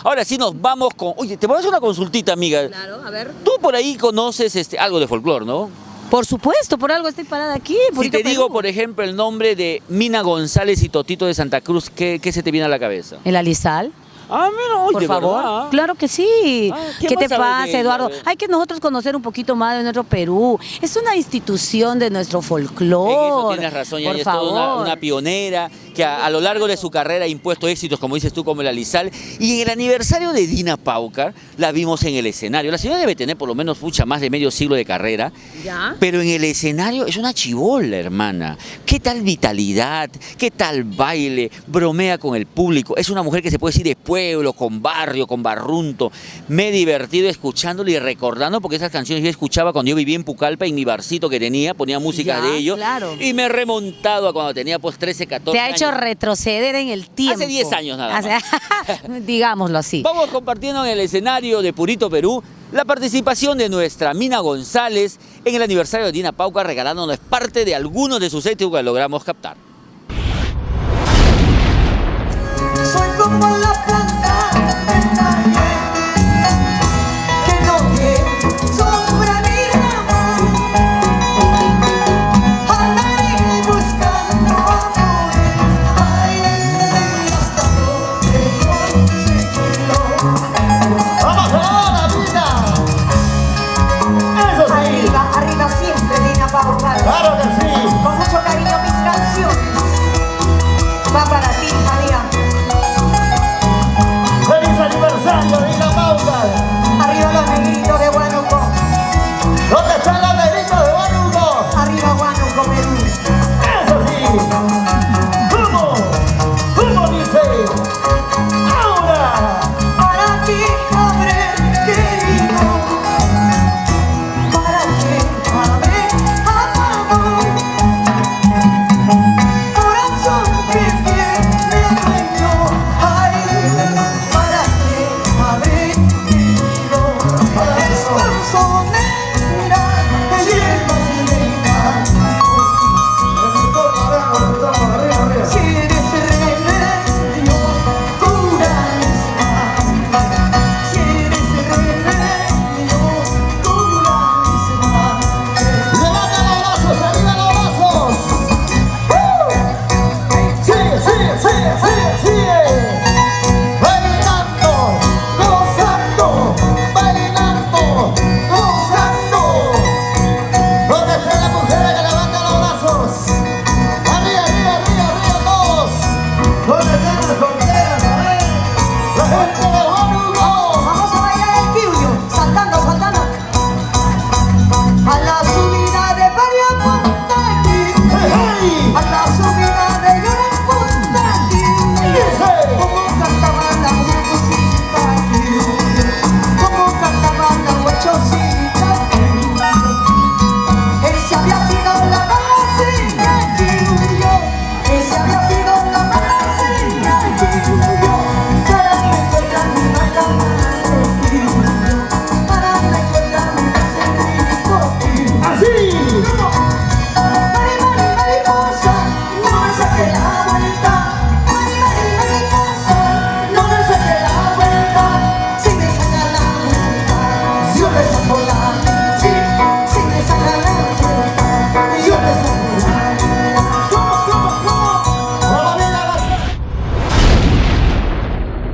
Ahora sí nos vamos con... Oye, te voy a hacer una consultita, amiga. Claro, a ver. Tú por ahí conoces algo de folclore, ¿no? Por supuesto, por algo estoy parada aquí. Si Purito te digo, Perú. por ejemplo, el nombre de Mina González y Totito de Santa Cruz, ¿qué se te viene a la cabeza? ¿El Alizal? Ah, mira, oye, Por favor. ¿verdad? Claro que sí. Ah, ¿Qué más te sabes de pasa, ella? Eduardo? A ver. Hay que nosotros conocer un poquito más de nuestro Perú. Es una institución de nuestro En folclore. eso tienes razón, ya Por ella es toda favor. una pionera que a lo largo de su carrera ha impuesto éxitos, como dices tú, como el Alizal. Y en el aniversario de Dina Paucar la vimos en el escenario. La señora debe tener por lo menos más de medio siglo de carrera, ¿Ya? pero en el escenario es una chibola, hermana. ¿Qué tal vitalidad? ¿Qué tal baile? Bromea con el público. Es una mujer que se puede decir de pueblo, con barrio, con barrunto. Me he divertido escuchándolo y recordando, porque esas canciones yo escuchaba cuando yo vivía en Pucalpa, en mi barcito que tenía, ponía música Ya, de ellos. claro. Y me he remontado a cuando tenía pues 13, 14 Te ha años. hecho retroceder en el tiempo. Hace 10 años nada más. Digámoslo así. Vamos compartiendo en el escenario de Purito Perú la participación de nuestra Mina González en el aniversario de Dina Paucar, regalándonos parte de algunos de sus éxitos que logramos captar. Soy como la